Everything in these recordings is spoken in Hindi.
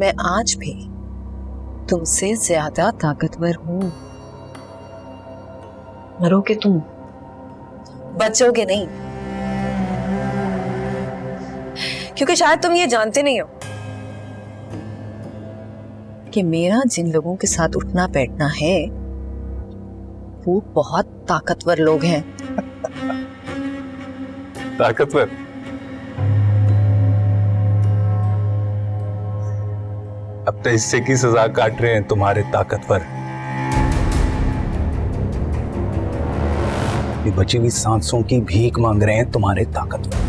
मैं आज भी तुमसे ज्यादा ताकतवर हूं। मरोगे तुम, बचोगे नहीं, क्योंकि शायद तुम ये जानते नहीं हो कि मेरा जिन लोगों के साथ उठना बैठना है वो बहुत ताकतवर लोग हैं। ताकतवर? अपने हिस्से की सजा काट रहे हैं तुम्हारे ताकतवर। ये बची हुई सांसों की भीख मांग रहे हैं तुम्हारे ताकतवर।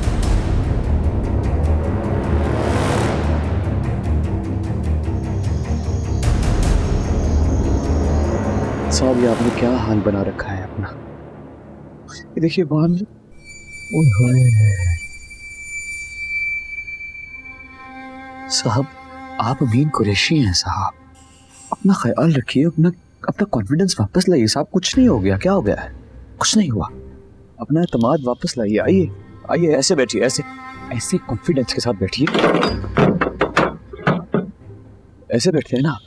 साहब ये आपने क्या हाल बना रखा है अपना। ये देखिए बाहर साहब, आप अमीन कुरैशी हैं साहब, अपना ख्याल रखिए, अपना कॉन्फिडेंस वापस लाइए साहब। कुछ नहीं हो गया, क्या हो गया है? कुछ नहीं हुआ, अपना एतमाद वापस लाइए। आइए आइए, ऐसे बैठिए, ऐसे ऐसे कॉन्फिडेंस के साथ बैठिए। ऐसे बैठते हैं ना,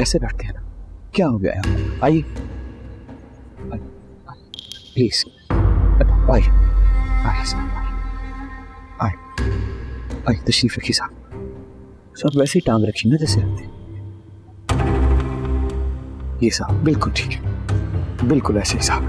ऐसे बैठते हैं ना। क्या हो गया है? आइए प्लीज, आइए आइए साहब, आइए आइए, तशरीफ रखिए साहब। सब वैसे ही टांग रखिए ना जैसे रखते हैं। ये साहब बिल्कुल ठीक है, बिल्कुल ऐसे ही साहब।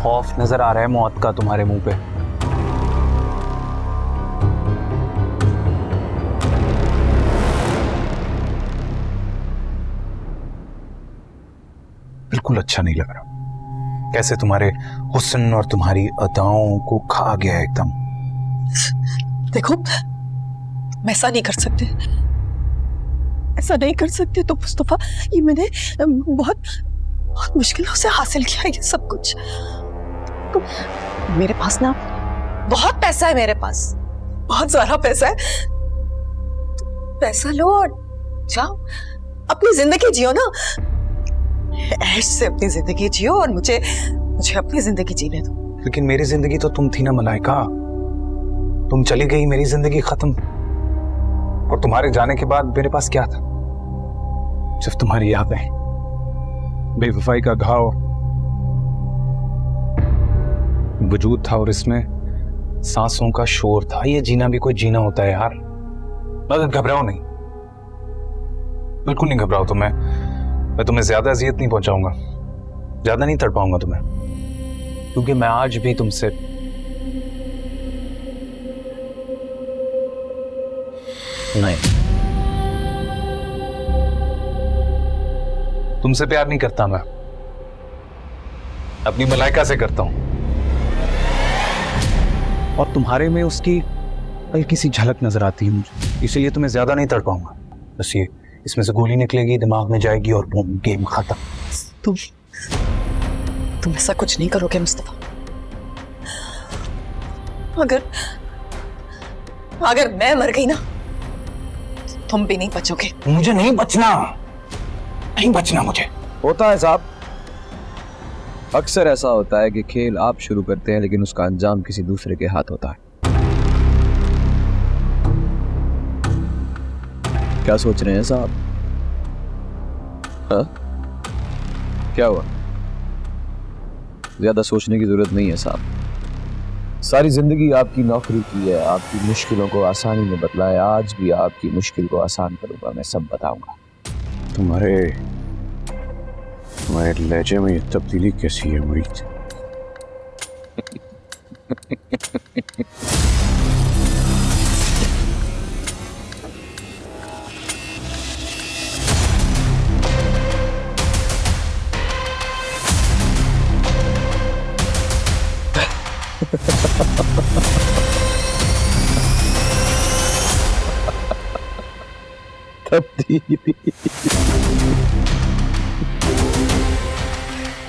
खौफ नजर आ रहा है मौत का तुम्हारे मुंह पे। बिल्कुल अच्छा नहीं लग रहा। कैसे तुम्हारे हुस्न और तुम्हारी अदाओं को खा गया एकदम। देखो, मैं ऐसा नहीं कर सकते, ऐसा नहीं कर सकते तो मुस्तफा, ये मैंने बहुत बहुत मुश्किलों से हासिल किया ये सब कुछ। तो मेरे पास ना बहुत पैसा है, मेरे पास बहुत सारा पैसा है। पैसा लो और जाओ, अपनी जिंदगी जियो ना, ऐश से अपनी जिंदगी जियो और मुझे अपनी जिंदगी जीने दो। लेकिन मेरी जिंदगी तो तुम थी ना मलाइका, तुम चली गई, मेरी जिंदगी खत्म। और तुम्हारे जाने के बाद मेरे पास क्या था? सिर्फ तुम्हारी यादें, बेवफाई का घाव वजूद था और इसमें सांसों का शोर था। ये जीना भी कोई जीना होता है यार। मगर घबराओ नहीं, बिल्कुल नहीं घबराओ। तो मैं तुम्हें ज्यादा अजियत नहीं पहुंचाऊंगा, ज्यादा नहीं तड़पाऊंगा तुम्हें, क्योंकि मैं आज भी तुमसे नहीं, तुमसे प्यार नहीं करता। मैं अपनी मलाइका से करता हूं, और तुम्हारे में उसकी हल्की सी झलक नजर आती है मुझे, इसलिए तुम्हें ज्यादा नहीं तड़पाऊंगा। बस ये इसमें से गोली निकलेगी, दिमाग में जाएगी और गेम खत्म। तुम ऐसा कुछ नहीं करोगे मुस्तफा। अगर मैं मर गई ना, तुम भी नहीं बचोगे। मुझे नहीं बचना, नहीं बचना मुझे। होता है साहब, अक्सर ऐसा होता है कि खेल आप शुरू करते हैं लेकिन उसका अंजाम किसी दूसरे के हाथ होता है। क्या सोच रहे हैं साहब? हाँ? क्या हुआ? ज्यादा सोचने की जरूरत नहीं है साहब। सारी जिंदगी आपकी नौकरी की है, आपकी मुश्किलों को आसानी में बदला है। आज भी आपकी मुश्किल को आसान करूंगा, मैं सब बताऊंगा। तुम्हारे लहजे में ये तब्दीली कैसी है मुरीद?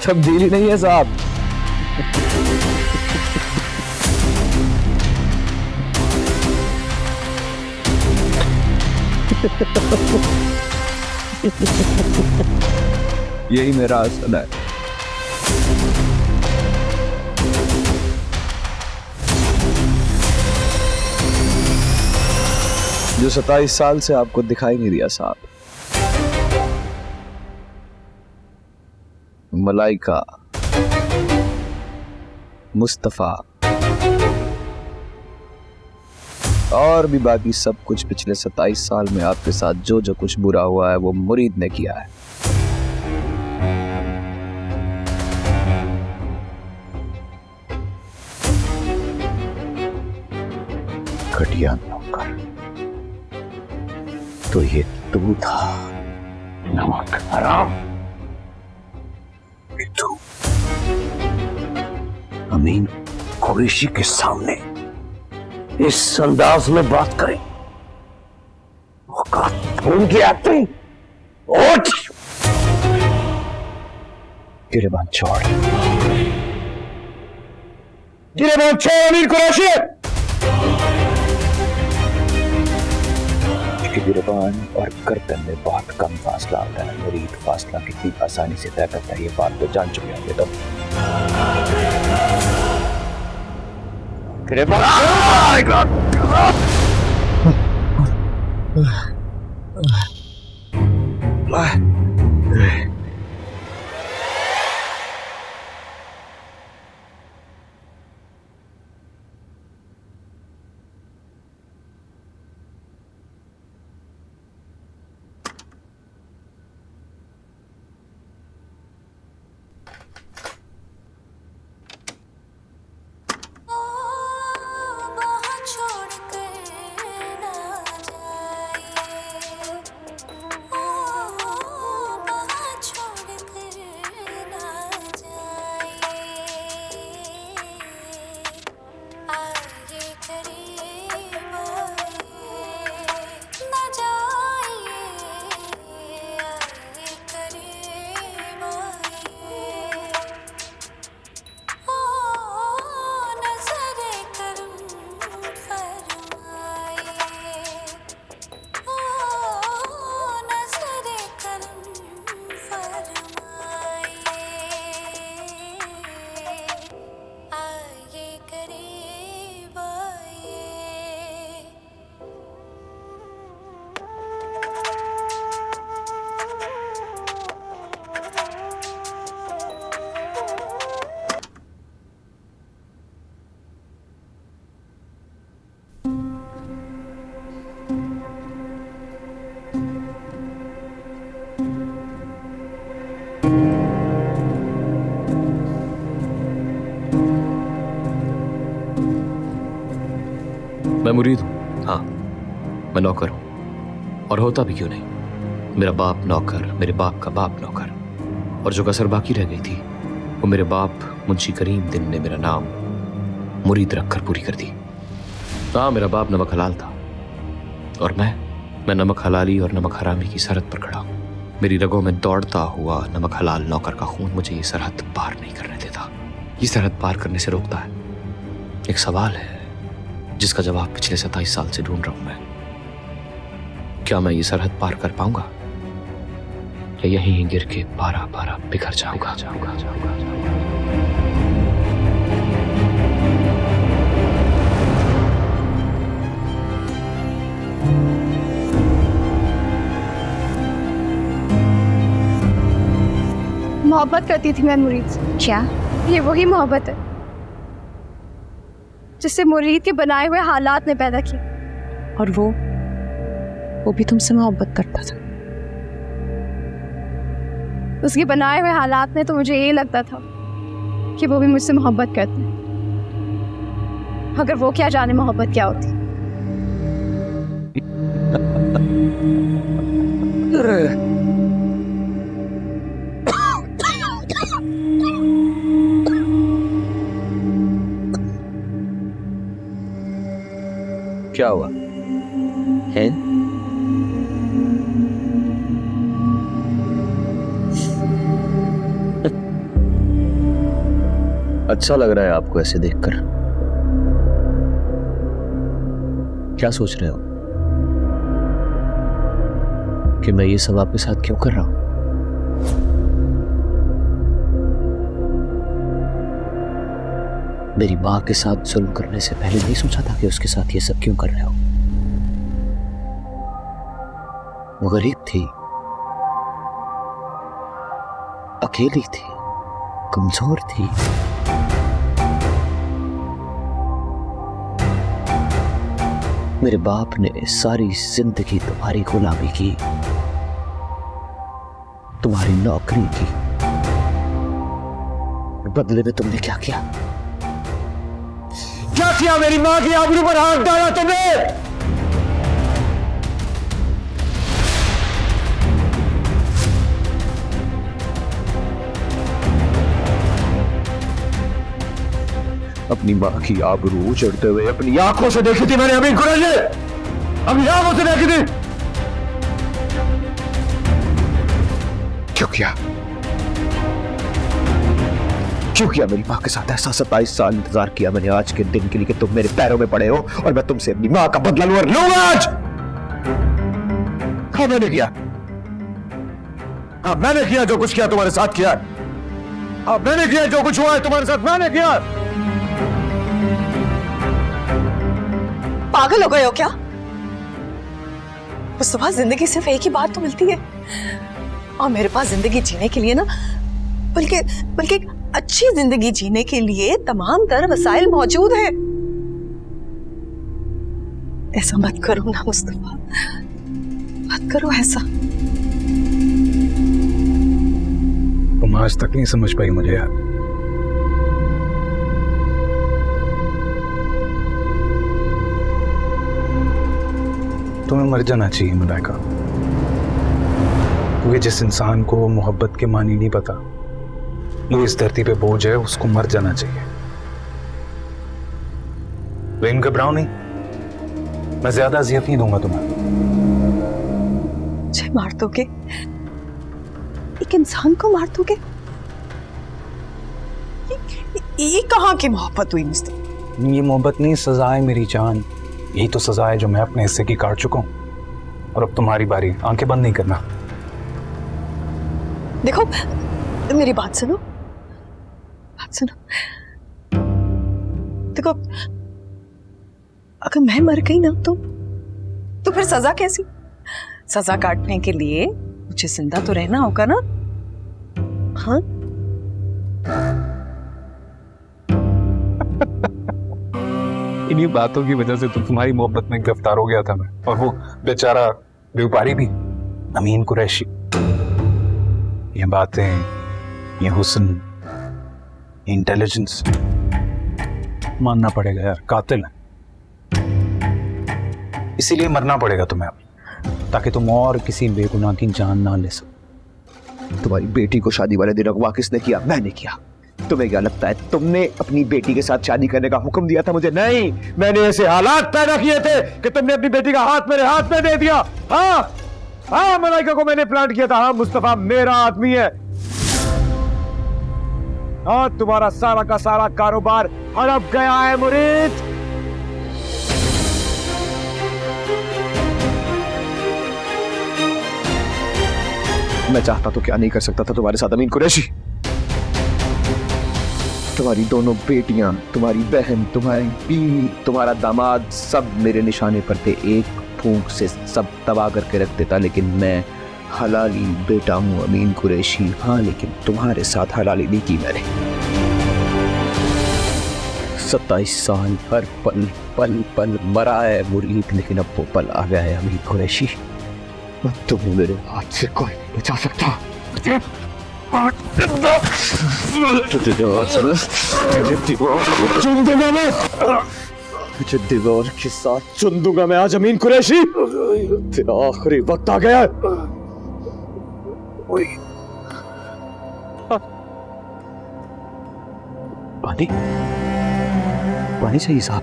तब्दीली नहीं है साहब, यही मेरा असल है। जो 27 साल से आपको दिखाई नहीं दिया साहब। मलाइका, मुस्तफा और भी बाकी सब कुछ पिछले 27 साल में आपके साथ जो जो कुछ बुरा हुआ है वो मुरीद ने किया है। घटिया नौकर, तो ये तू था, नमक हराम। तू अमीन कुरैशी के सामने इस अंदाज में बात करें, औकात भूल गया तुम। उठ, गिरबान छोड़, गिरबान छोड़ अमीर कुरैशी। गिरबान और गर्दन में बहुत कम फासला होता है। मुरीद फासला कितनी आसानी से तय करता है, ये बात तो जान चुके होंगे तुम। मैं मुरीद हूं, हाँ मैं नौकर हूं, और होता भी क्यों नहीं। मेरा बाप नौकर, मेरे बाप का बाप नौकर, और जो कसर बाकी रह गई थी वो मेरे बाप मुंशी करीम दिन ने मेरा नाम मुरीद रखकर पूरी कर दी। हाँ मेरा बाप नमक हलाल था, और मैं नमक हलाली और नमक हरामी की सरहद पर खड़ा हूं। मेरी रगों में दौड़ता हुआ नमक हलाल नौकर का खून मुझे ये सरहद पार नहीं करने देता, ये सरहद पार करने से रोकता है। एक सवाल है जिसका जवाब पिछले 27 साल से ढूंढ रहा हूं मैं। क्या मैं ये सरहद पार कर पाऊंगा, या यहीं गिर के पारा पारा बिखर जाऊंगा। मोहब्बत करती थी मैं मुरीद से। क्या? ये वही मोहब्बत है जिससे मुरीद के बनाए हुए हालात ने पैदा किया। और वो भी तुमसे मोहब्बत करता था। उसके बनाए हुए हालात में तो मुझे ये लगता था कि वो भी मुझसे मोहब्बत करते हैं, मगर वो क्या जाने मोहब्बत क्या होती। क्या हुआ है? अच्छा लग रहा है आपको ऐसे देखकर। क्या सोच रहे हो? कि मैं ये सब आपके साथ क्यों कर रहा हूं। मेरी मां के साथ जुल्म करने से पहले नहीं सोचा था कि उसके साथ ये सब क्यों कर रहे हो। वो गरीब थी, अकेली थी, कमजोर थी। मेरे बाप ने सारी जिंदगी तुम्हारी गुलामी की, तुम्हारी नौकरी की। बदले में तुमने क्या किया? क्या किया? मेरी मां की आबरू पर हाथ डाला तुमने। अपनी मां की आबरू उजड़ते हुए अपनी आंखों से देखी थी मैंने अमीन कुरैशी, अपनी आंखों से देखी थी। क्यों किया? क्यों किया मेरी मां के साथ ऐसा? 27 साल इंतजार किया मैंने आज के दिन के लिए कि तुम मेरे पैरों में पड़े हो और मैं तुमसे अपनी मां का बदला लूं और लूंगा आज। हाँ मैंने किया, हाँ मैंने किया जो कुछ किया तुम्हारे साथ किया। हाँ मैंने किया जो कुछ हुआ है तुम्हारे साथ मैंने किया। पागल हो गए हो क्या मुस्तफा? जिंदगी सिर्फ एक ही बात तो मिलती है और मेरे पास जिंदगी जीने के लिए ना, बल्कि बल्कि एक अच्छी जिंदगी जीने के लिए तमाम तर वसाइल मौजूद है। ऐसा मत करो ना मुस्तफा, मत करो ऐसा। तुम आज तक नहीं समझ पाई मुझे यार। तुम्हें मर जाना चाहिए मलाइका, क्योंकि जिस इंसान को मोहब्बत के मानी नहीं पता, वो इस धरती पे बोझ है, उसको मर जाना चाहिए। लेकिन घबराओ नहीं, मैं ज्यादा अजियत नहीं दूंगा तुम्हें। मुझे मार दोगे? एक इंसान को मार दोगे? ये कहाँ की मोहब्बत हुई मुस्तफा? ये मोहब्बत नहीं, सजा है मेरी जान। यही तो सजा है जो मैं अपने हिस्से की काट चुका हूं। और अब तुम्हारी बारी, आंखें बंद नहीं करना। देखो मेरी बात सुनो, बात सुनो। देखो अगर मैं मर गई ना तो फिर सजा कैसी? सजा काटने के लिए मुझे जिंदा तो रहना होगा ना? हाँ इन्हीं बातों की वजह से तो तुम्हारी मोहब्बत में गिरफ्तार हो गया था मैं, और वो बेचारा व्यापारी भी, अमीन कुरैशी। ये बातें, ये हुस्न, ये इंटेलिजेंस, मानना पड़ेगा यार, कातिल है। इसीलिए मरना पड़ेगा तुम्हें अब, ताकि तुम और किसी बेगुनाह की जान ना ले सको। तुम्हारी बेटी को शादी वाले दिन अगवा किसने किया? मैंने किया। तुम्हें क्या लगता है तुमने अपनी बेटी के साथ शादी करने का हुक्म दिया था मुझे? नहीं, मैंने ऐसे हालात पैदा किए थे कि तुमने अपनी बेटी का हाथ मेरे हाथ में दे दिया। हाँ हाँ, मलाइका को मैंने प्लांट किया था। हाँ, मुस्तफा मेरा आदमी है। हाँ, तुम्हारा सारा का सारा कारोबार हड़प गया है मुरीद। मैं चाहता तो क्या नहीं कर सकता था तुम्हारे साथ अमीन कुरैशी। तुम्हारी दोनों बेटियां, तुम्हारी बहन, तुम्हारी बीवी, तुम्हारा दामाद, सब मेरे निशाने पर थे। एक फूंक से सब तबाह करके रख देता, लेकिन मैं हलाली बेटा हूं अमीन कुरैशी। हाँ, लेकिन तुम्हारे साथ हलाली नहीं की मैंने। 27 साल हर पल पल पल मरा है मुरीद, लेकिन अब वो पल आ गया है अमीन कुरैशी। तुम्हें मेरे हाथ से कोई नहीं बचा सकता। चुन दूंगा मैं, तुझे दीवार के साथ चुन दूंगा मैं आज अमीन कुरैशी। तेरा आखिरी वक्त आ गया। पानी पानी चाहिए साहब।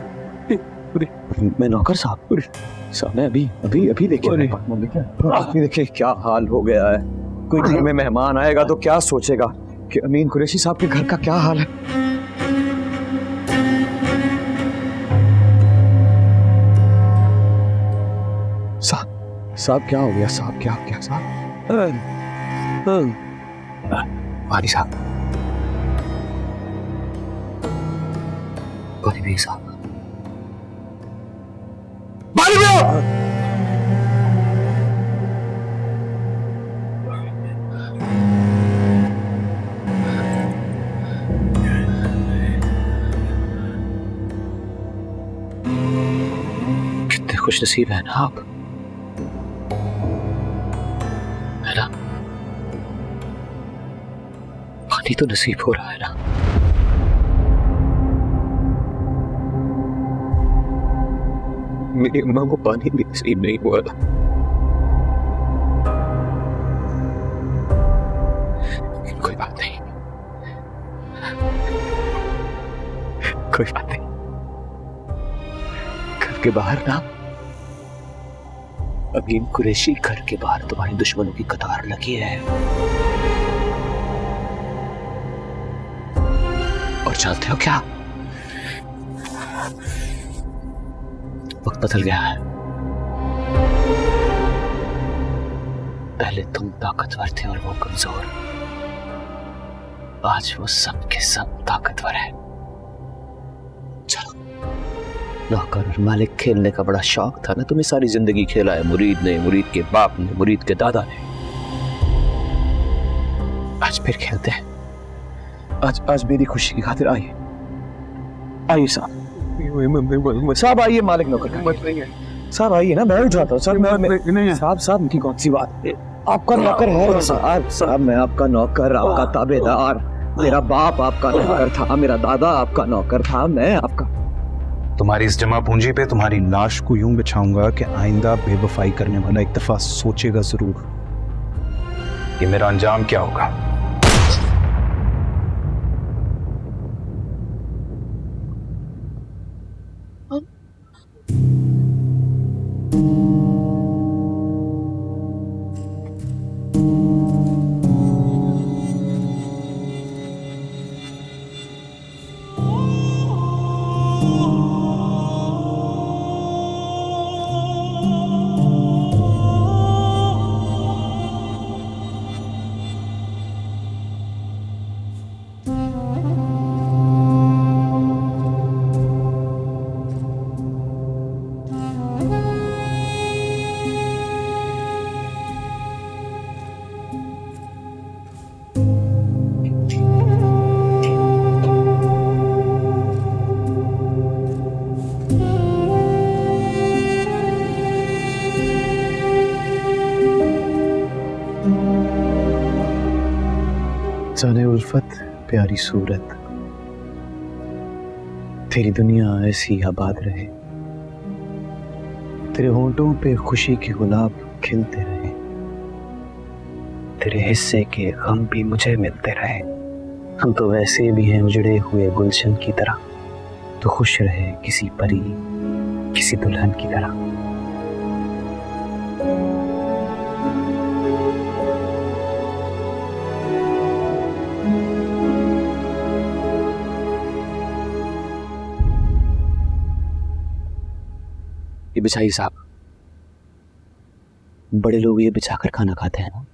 मैं नौकर साहब, सामने अभी अभी अभी देखिए, अभी देखिए क्या हाल हो गया है। कोई घर में मेहमान आएगा तो क्या सोचेगा कि अमीन कुरैशी साहब के घर का क्या हाल है। साहब क्या हो गया साहब? क्या क्या साहब? वाली साहब, वाली भी साहब, वाली भी। कितने खुश नसीब हैं ना आप, है ना? पानी तो नसीब हो रहा है ना? मेरी अम्मा को पानी भी नसीब नहीं हुआ था। कोई बात नहीं, कोई बात नहीं। घर के बाहर ना अमीन कुरैशी, घर के बाहर तुम्हारे दुश्मनों की कतार लगी है। और जानते हो क्या, वक्त बदल गया है। पहले तुम ताकतवर थे और वो कमजोर, आज वो सब के सब ताकतवर है। चलो, नौकर और मालिक खेलने का बड़ा शौक था ना तुम्हें, सारी जिंदगी खेला है मुरीद ने, मुरीद के बाप ने, मुरीद के दादा ने। आज फिर खेलते हैं। आज मेरी खुशी की खातिर आइए, आइए साहब, साहब आइए, मालिक नौकर साहब आइए ना, मैं उठ जाता हूँ सर। साहब इनकी कौन सी बात, आपका नौकर है साहब, मैं आपका नौकर, आपका ताबेदार। मेरा बाप आपका नौकर था, मेरा दादा आपका नौकर था, मैं आपका। तुम्हारी इस जमा पूंजी पे तुम्हारी लाश को यूं बिछाऊंगा कि आइंदा बेवफाई करने वाला एक दफा सोचेगा जरूर कि मेरा अंजाम क्या होगा। जाने उल्फत प्यारी सूरत, तेरी दुनिया ऐसी आबाद रहे, तेरे होंठों पे खुशी के गुलाब खिलते रहे, तेरे हिस्से के गम भी मुझे मिलते रहे। हम तो वैसे भी हैं उजड़े हुए गुलशन की तरह, तो खुश रहे किसी परी, किसी दुल्हन की तरह। ये बिछाइए साहब, बड़े लोग ये बिछाकर खाना खाते हैं ना।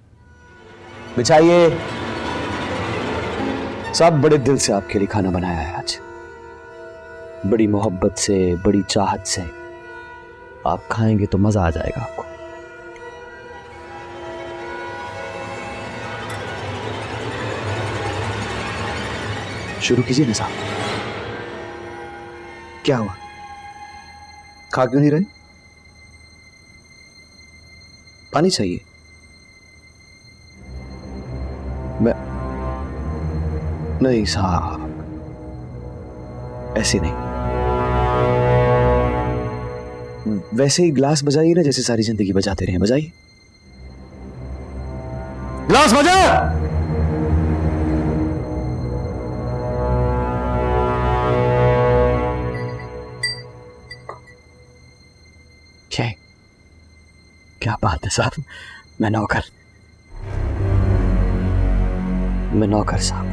बिछाइए साहब, बड़े दिल से आपके लिए खाना बनाया है आज, बड़ी मोहब्बत से, बड़ी चाहत से। आप खाएंगे तो मजा आ जाएगा आपको। शुरू कीजिए ना साहब। क्या हुआ, खा क्यों नहीं रहे? पानी चाहिए? मैं नहीं साहब, ऐसे नहीं। वैसे ही ग्लास बजाइए ना, जैसे सारी जिंदगी बजाते रहे। बजाइए, ग्लास बजा। क्या बात है साहब, मैं नौकर साहब।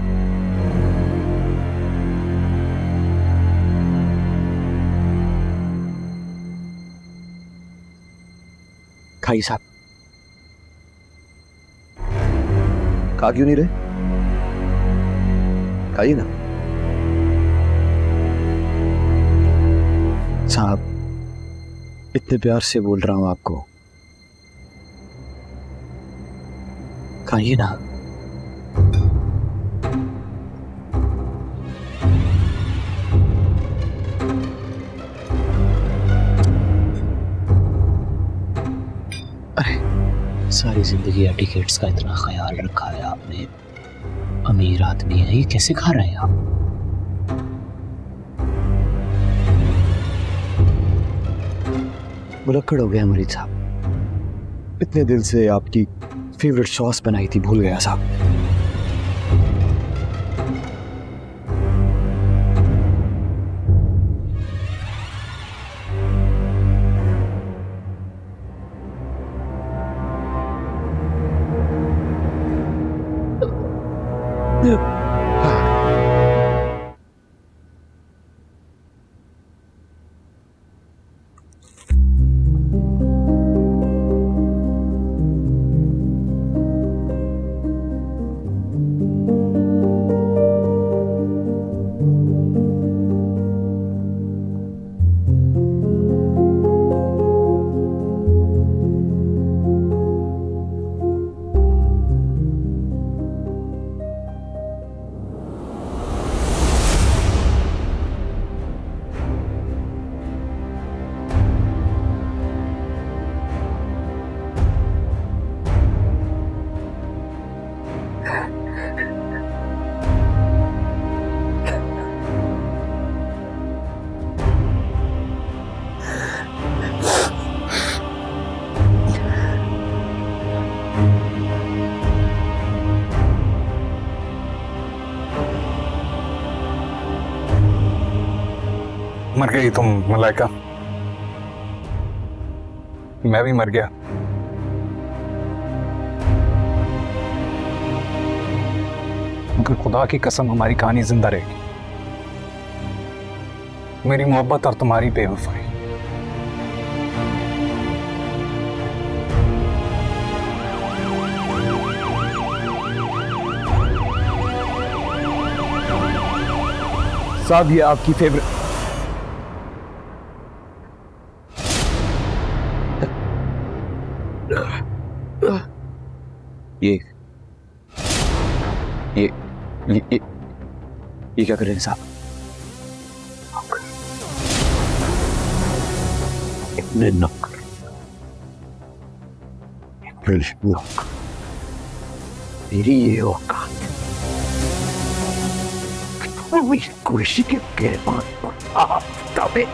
खाइए साहब। खा क्यों नहीं रहे? खाइए ना। साहब, इतने प्यार से बोल रहा हूं आपको, खाइए ना। सारी जिंदगी एटिकेट्स का इतना ख्याल रखा है आपने, अमीर आदमी है, ये कैसे खा रहे हैं आप? मुलक्कड़ हो गया मरीज साहब, इतने दिल से आपकी फेवरेट सॉस बनाई थी, भूल गया साहब। मर गई तुम मलाइका, मैं भी मर गया। मगर खुदा की कसम हमारी कहानी जिंदा रहेगी। मेरी मोहब्बत और तुम्हारी बेवफाई। साहब, ये आपकी फेवरेट ये क्या कर रहे हैं साहब? इतने नौकर, मेरी ये औकात कुर्सी के गिरबान पर आप दबे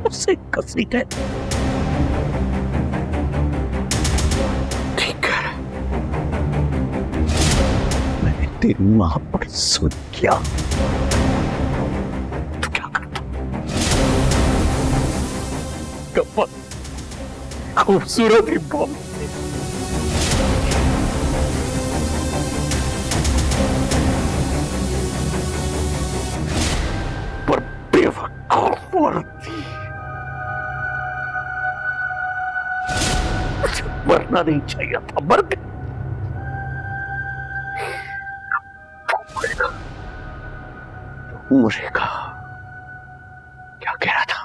उसे कसरी है। ठीक है, मैंने तेरी मां पर सुन किया तो क्या करता? कपट खूबसूरत ही बहुत पर बेवकूफ औरत थी। मरना नहीं चाहिए था, मर गई। मरेगा। क्या कह रहा था?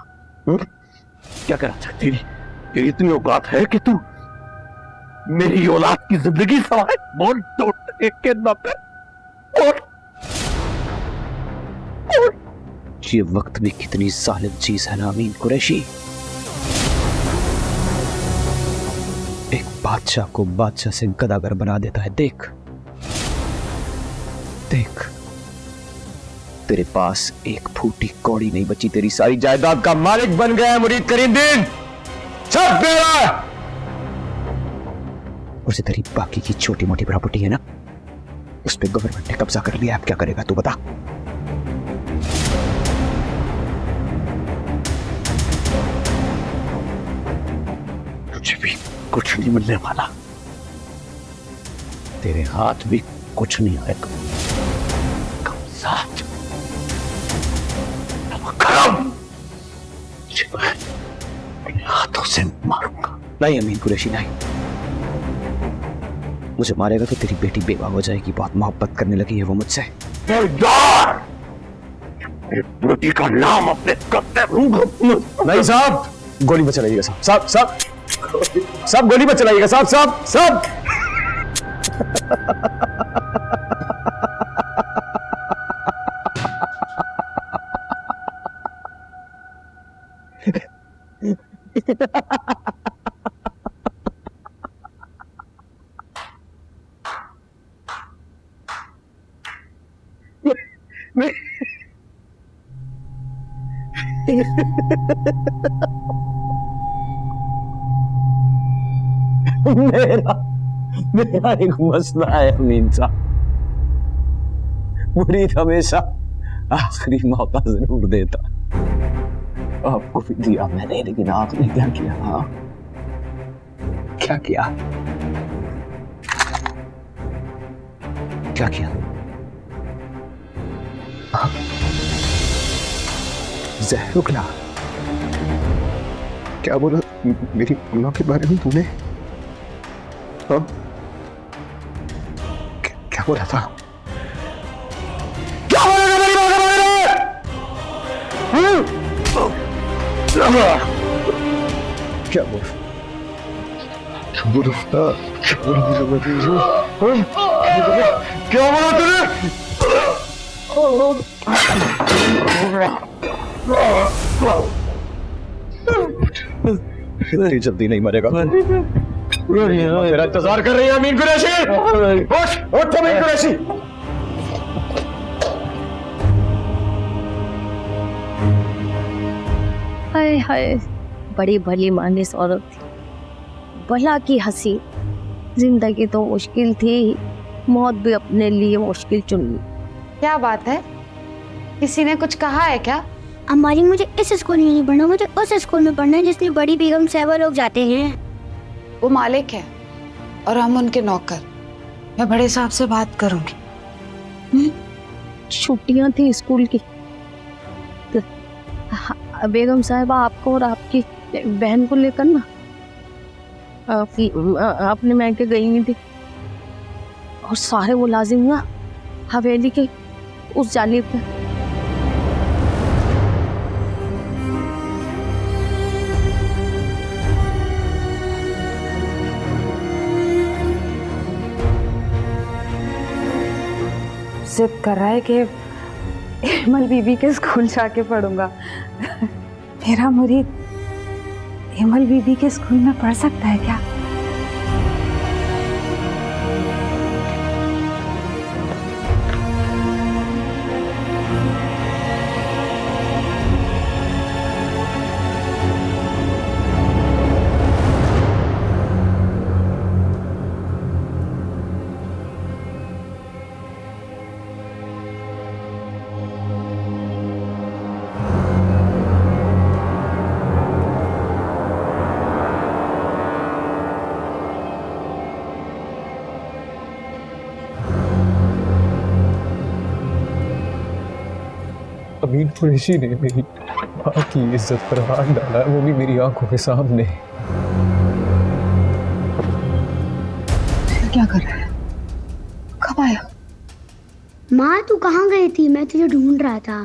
क्या कह रहा था? तेरी इतनी औकात है कि तू मेरी औलाद की जिंदगी सवाए? बोल, तोड़ के न कर। बोल। ये वक्त भी कितनी जालिम चीज है ना अमीन कुरैशी। एक बादशाह को बादशाह से गदागर बना देता है। देख देख, तेरे पास एक फूटी कौड़ी नहीं बची, तेरी सारी जायदाद का मालिक बन गया है मुरीद करीमुद्दीन। सब तेरा है। और से तेरी बाकी की छोटी मोटी प्रॉपर्टी है ना, उस पे गवर्नमेंट ने कब्जा कर लिया। अब क्या करेगा तू बता? तुझे भी कुछ नहीं मिलने वाला, तेरे हाथ भी कुछ नहीं आएगा। साथ अपने हाथों से मारूंगा। नहीं अमीन कुरैशी, नहीं। मुझे मारेगा तो तेरी बेटी बेवा हो जाएगी। बहुत मोहब्बत करने लगी है वो मुझसे। बेटी का नाम अपने नहीं साहब, गोली मत चलाइएगा साहब। साहब गोली मत चलाइएगा साहब। मेरा एक मसला है अमीन साहब, मुरीद हमेशा आखिरी मौका जरूर देता। आपको भी दिया मैंने, लेकिन आपने क्या किया? हाँ क्या किया? क्या किया? जहर उगला। क्या बोला मेरी अम्मा के बारे में तूने? हाँ? क्या बोला था? क्या बोला था मेरी माँ के बारे में? क्या बोला? क्या बोला तूने? इतनी जल्दी नहीं मरेगा। तेरा इंतजार कर रही है अमीन कुरैशी। उठ अमीन कुरैशी। हाय हाय, बड़ी भली मानस औरत थी, भला की हंसी। जिंदगी तो मुश्किल थी, मौत भी अपने लिए मुश्किल चुन ली। क्या बात है, किसी ने कुछ कहा है क्या? हमारी मुझे इस स्कूल में नहीं पढ़ना, मुझे उस स्कूल में पढ़ना है जिसमें बड़ी बेगम साहबा लोग जाते हैं। वो मालिक है और हम उनके नौकर। मैं बड़े साहब से बात करूंगी। छुट्टियां थी स्कूल की, तो बेगम साहिबा आपको और आपकी बहन को लेकर ना अपने मैके गई हुई थी, और सारे मुलाजिम ना हवेली के उस जानिब थे। जिद कर रहा है कि हेमल बीबी के स्कूल जाके पढ़ूंगा। मेरा मुरीद हेमल बीबी के स्कूल में पढ़ सकता है क्या? अमीन कुरैशी ने मेरी माँ की इज्जत पर हाथ डाला है, वो भी मेरी आंखों के सामने। क्या कर रहा है? कब आया? माँ तू कहाँ गई थी? मैं तुझे ढूंढ रहा था।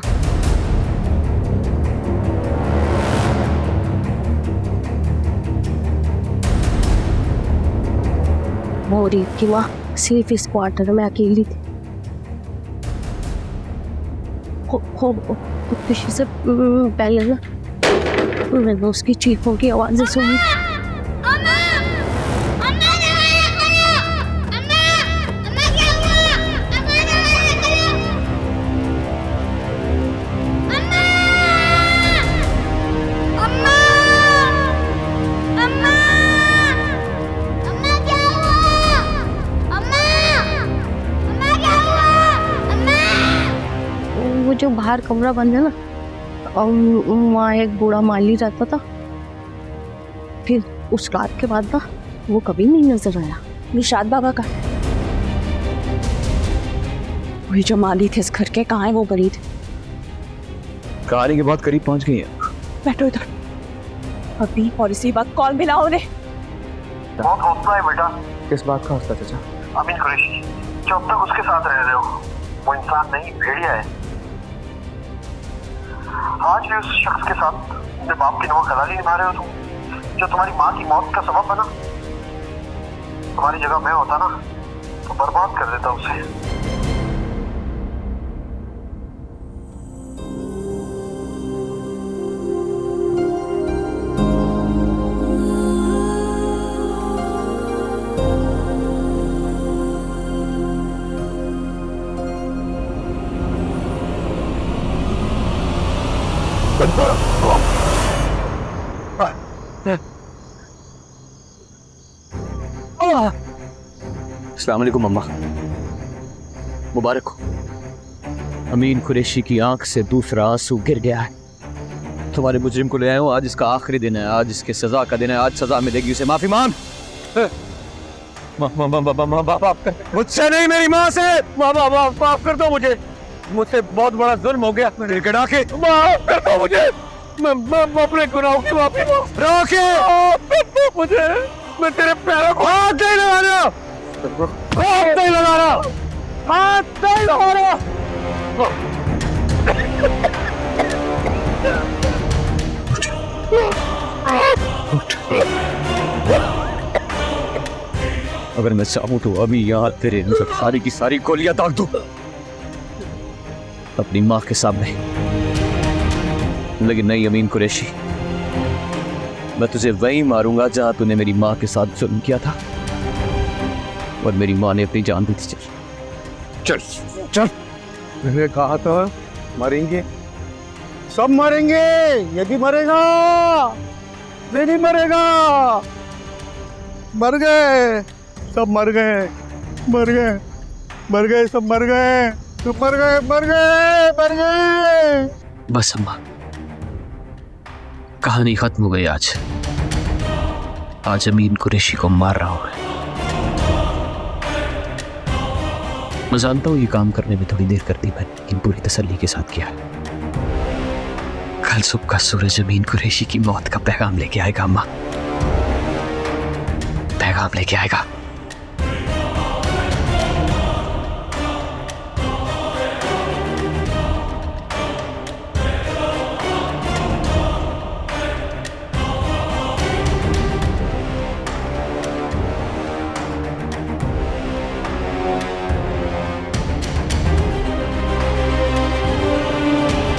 मोरी की माँ सिर्फ इस क्वार्टर में अकेली थी। खुशी से पहले ना मैंने उसकी चीखों की आवाजें सुनी। जो बाहर कमरा बंद है ना, और वहाँ एक बूढ़ा माली रहता था। फिर उस रात के बाद ना वो कभी नहीं नजर आया। निशाद बाबा का वही जो माली थे इस घर के, कहाँ है वो गरीब? कहानी के बहुत करीब पहुंच गई है। बैठो इधर अभी, और इसी बात कॉल मिला उन्हें। बहुत हौसला है बेटा। किस बात का हौसला चाचा? अमीन कुरैशी, जो अब तक उसके साथ रह रहे हो, वो इंसान नहीं, भेड़िया है। आज भी उस शख्स के साथ अपने बाप की नमक हलाली निभा रहे हो तुम, जो तुम्हारी माँ की मौत का सबब बना। तुम्हारी जगह मैं होता ना तो बर्बाद कर देता उसे। अस्सलाम वालेकुम अम्मा, मुबारक हो। अमीन कुरैशी की आंख से दूसरा आंसू गिर गया है। तुम्हारे मुजरिम को ले आए हो, आज इसका आखिरी दिन है, आज इसके सजा का दिन है, आज सजा मिलेगी उसे। माफी मांग। मुझसे नहीं, मेरी माँ से। माफ कर दो मुझे, मुझसे बहुत बड़ा जुल्म हो गया। मेरे गिरा के माफ कर दो मुझे, मैं अपने गुनाहों की माफी रोके मुझे। मैं तेरे पैरों को हाथ नहीं लगा रहा, हाथ नहीं लगा रहा, हाथ नहीं लगा रहा। अगर मैं चाहूं तो अभी यहाँ तेरे अंदर सारी की सारी गोलियां दाग दूं अपनी माँ के सामने, लेकिन नहीं अमीन कुरैशी, मैं तुझे वहीं मारूंगा जहां तूने मेरी माँ के साथ जुल्म किया था और मेरी माँ ने अपनी जान दी थी। चल चल चल। मैंने कहा था मरेंगे, सब मरेंगे। यदि मरेगा, नहीं मरेगा। मर गए, सब मर गए, मर गए, मर गए, सब मर गए, सब मर गए, मर गए, मर गए। बस अम्मा, कहानी खत्म हो गई। आज अमीन कुरैशी को मार रहा हूं मैं जानता हूं ये काम करने में थोड़ी देर कर दी मैंने, लेकिन पूरी तसल्ली के साथ किया। कल सुबह का सूरज अमीन कुरैशी की मौत का पैगाम लेके आएगा अम्मा, पैगाम लेके आएगा।